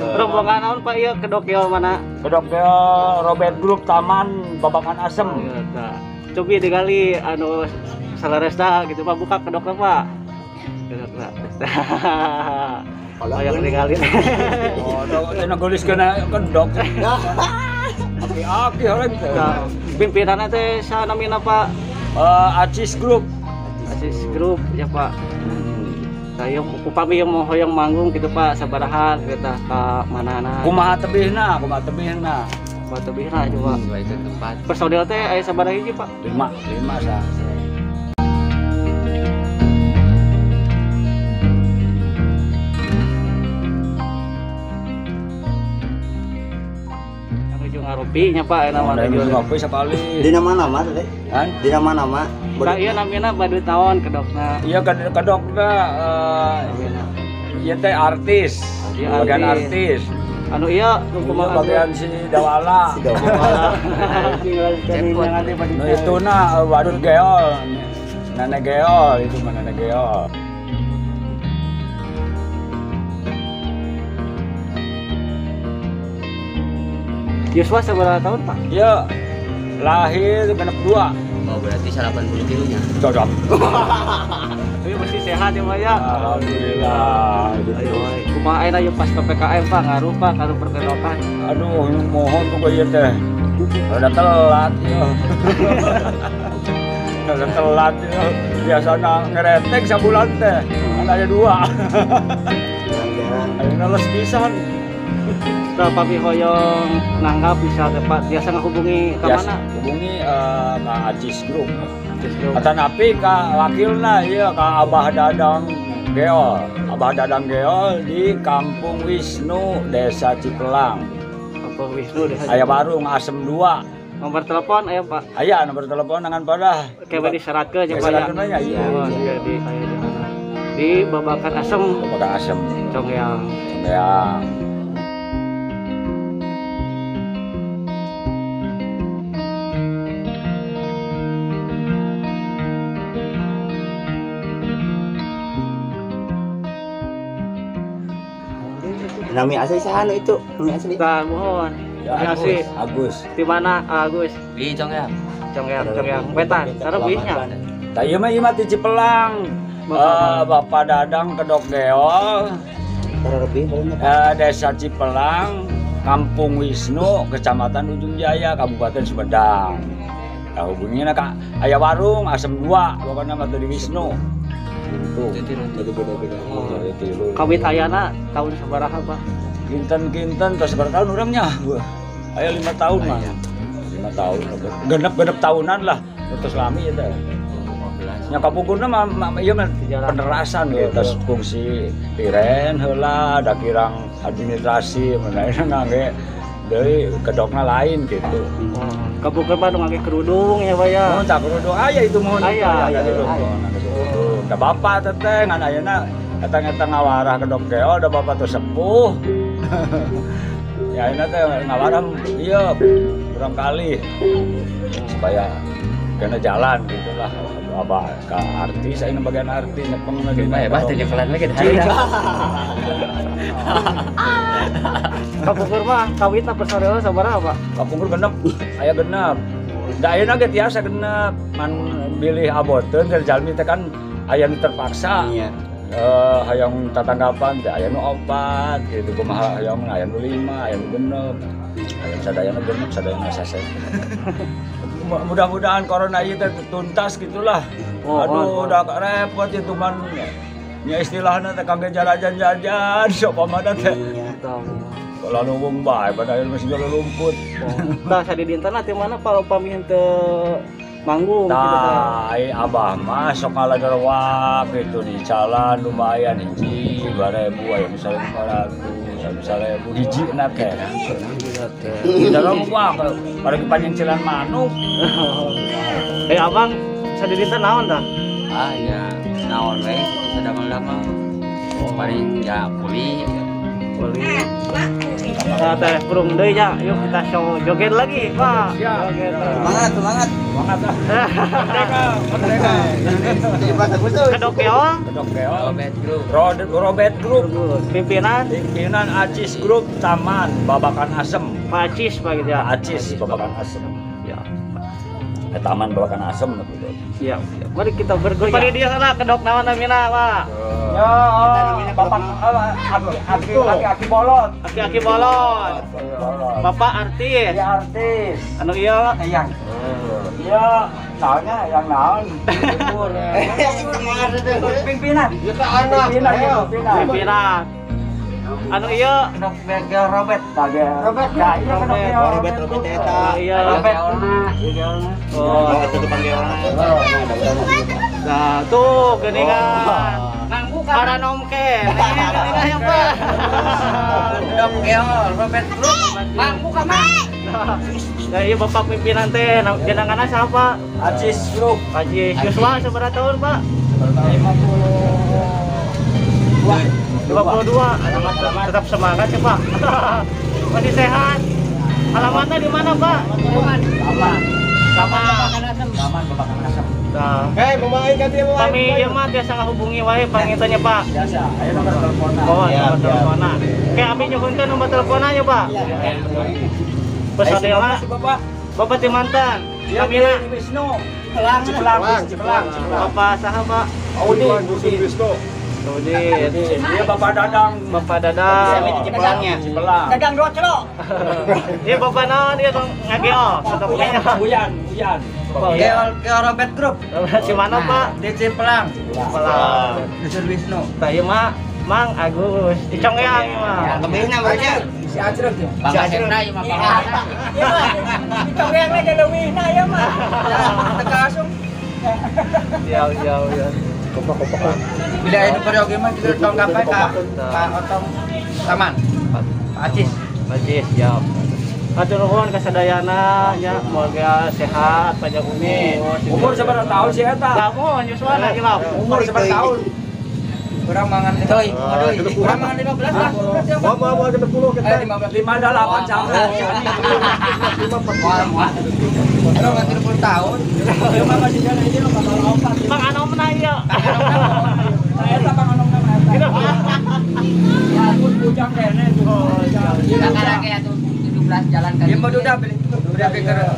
Rombongan naon Pak ieu kedok ieu mana? Kedok Robert Group Taman Babakan Asem. Nah, cobi digali anu salaresna gitu Pak buka kedokna Pak. Kedokna. Kalau yang digali. Oh, cenah gelis kena kedok. Aki-aki orang teh. Nah, pimpinanna teh sanamina Pak? Acis Group. Acis Group ya Pak. Saya upami yang mau hoyong manggung gitu Pak sabaraha kita ka manana. Kumaha tebihna, kumaha tebihna. Kumaha tebihna coba. Itu tempat. Personil teh aya sabaraha hiji Pak? 5 sa. Menuju ngarupi nya Pak aya nama Menuju ngarupi sakali. Di nama-nama teh. Kan? Di nama-nama. Nah, iya namina badu tahun kedokna. Iya kedokna ieu teh artis. Iya, Bagian artis. artis. Anu iya Kumaha bagian si Dawala. Tinggal kami yang ada badu. Nu itu na wadud geol. Nane geol itu mana nane geol. Yuswa seberapa tahun Pak? Iya lahir genep 2. Oh berarti 80 kilonya. Cocok. Tapi masih sehat ya Pak ya? Alhamdulillah. Ayo, kumaha ayeuna yeuh pas PPKM Pak ngaruh Pak kanu perkedokan. Aduh, mohon tuh ieu teh. Rada telat ya. Rada telat ya. Biasana ngeretek sabulan teh. Kan aya 2. Ayeuna les pisan. Berapa hoyong nanggap bisa Pak biasa ngahubungi ke mana? Hubungi ka Acis Group. Atan api ka wakilna ieu ka Abah Dadang Geol. Abah Dadang Geol di Kampung Wisnu, Desa Cipelang. Kampung Wisnu desa. Aya warung Asem 2. Nomor telepon aya Pak. Aya nomor telepon nangan pada. Kayak diseratkeun jeung Pak ya. Diseratkeun aya, iya. Oh, iya, di aya di mana. Di Babakan Asem, Babakan Asem. Congyeang. Congyeang. Nami asli sana itu, nami asli. Tah mohon. Ya, Terima kasih. Agus. Di mana Agus? Di Congyeang. Congyeang Wetan. Sareubinya. Tah ieu mah di Cipelang. Bapak Dadang Kedok Geol. Lebih Desa Cipelang, Kampung Wisnu, Kecamatan Ujung Jaya, Kabupaten Sumedang. Nah, hubunginya Kak, aya warung Asem 2, pokoknya mah di Wisnu. Itu. Kawit ayana tahun sabaraha Pak? Kinten terus berapa tahun orangnya? Aya 5 tahun mah. 5 tahun. Genep tahunan lah. Terus lami ya teh. Nya kapungkurna mah ieu mah penerasan gitu, terus fungsi tiren heula da kirang administrasi menaena ngangge deui kedokna lain gitu. Kapungkur mah nu ngangge kerudung ya Pak ya. Mohon tak kerudung aya itu mohon. Aya. Da bapak teteh ngan ayeuna eta ngawarah kedok geol da bapak teh sepuh. Ya ayeuna teh ngawarah ieu urang kali supaya kena jalan gitulah. Apa ke artis, saya bagian artis nyepeng lagi. Bah teh nyekelan lagi dah. Kapungkur mah kawitna personil sabaraha Pak? Kapungkur genep, aya genep. Da ayeuna ge tiasa genep, man bilih aboteun keur jalmi teh kan aya nu terpaksa. Iya. Hayang tatanggapan teh aya nu 4 gitu, kumaha hayang aya nu 5, aya nu genep. Aya sadayana genep, sadayana sasek. Mudah-mudahan corona ini tuntas gitulah. Aduh, udah repot itu man. Ya istilahnya teh kangge jajan-jajan sok pamana teh. Kalau nunggu bae padahal masih jual rumput. Tah sadi dintana teh mana Pak upami henteu manggung gitu Nah, abah mah sok ngalagerwak gitu di jalan lumayan hiji 2.000 aya misalnya 500 misalnya hiji na teh. Dalam wah pada kepancelan manuk. Abang sadi dinten naon dah? Ah ya naon we sedang lama. Paling ya kuli beli. Nah, teh burung deui nya. Yuk kita show joget lagi, Pak. Joget. Semangat, semangat. Semangat lah. Merdeka, merdeka. Di bahasa khusus. Kedok keong. Kedok keong. Robert Group. Robert Group. Pimpinan Pimpinan Acis Group Taman Babakan Asem. Pak Acis Pak gitu ya. Acis Babakan Asem. Ya. Taman Babakan Asem gitu. Siap. Mari kita bergoyang. Mari dia sana kedok naon namina, Pak. Ya, Bapak aki bolot. Aki-aki bolot. Bapak artis. Ya artis. Anu ieu Yang. Iya, naonnya yang naon. Pimpinan. Ya ke anak. pimpinan. Anu ieu Robert. Robert. Ya, iya Robert eta. iya. Robert. Oh, Itu dipanggil orang. nah tuh geningan. Para nomke. Geningan yang Pak. Kedok keong. Robert Group. Mang buka mang. Nah, iya Bapak pimpinan teh, jenenganna siapa? Acis Group. Haji Yuswa seberapa tahun, Pak? 52. Tetap semangat ya, Pak. Masih sehat. Alamatnya di mana, Pak? Sama. Taman Babakan Asem. Nah, Mamain kan dia kami ieu mah biasa ngahubungi wae pangitanya, Pak. Biasa. Ayo nomor teleponnya. Oh, nomor teleponnya. Kayak abdi nyuhunkeun nomor teleponnya, Pak. Pesadela. Bapak. Bapak di mantan. Ya, Kamina. Wisnu. Cipelang. Cipelang. Bapak saha, Pak? Udin. Udin. Dia Bapak Dadang. Bapak Dadang. Cipelangnya. Cipelang. Dagang dua celok. Dia Bapak naon dia dong ngageo. Fotonya. Uyan. Keong Robert Group. Si mana, Pak? Di Cipelang. Cipelang. Dusun Wisnu. Tah ieu mah Mang Agus. Dicongkeang ieu mah. Kembalinya mereka. Si Acrek tuh. Bang Asepna ieu mah pangana. Iya mah. Dicongkeang we jadi wina ya mah. Teka langsung. Ya. Bila itu peryogi mah kita tong kapai ka Otong Taman. Pak Acis. Majis, siap. Atur nuhun kasadayana nya moga sehat panjang umur. Umur seberapa tahun sih eta? Lamun Yuswa lagi lah. Umur seberapa tahun? Kurang mangan deui. Kurang mangan 15 lah. Mau ke 10 kita. 5 dah 8 tahun. Kurang 30 tahun. Dia mah masih jalan ini lo bakal lompat. Mang anomna ieu. Eta Bang Anong nama eta. Ya pun bujang kene tuh. Sekarang kayak tuh 17 jalan kan. Dia mau duda beli. Duda ke Kerok.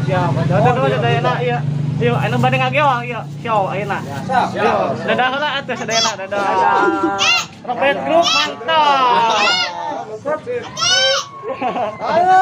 Siap. Atur sadayana ieu. Yuk, anu bade ngageong ieu. Show ayeuna. Siap. Dadah heula atuh sadayana, dadah. Robert Group mantap. Ayo.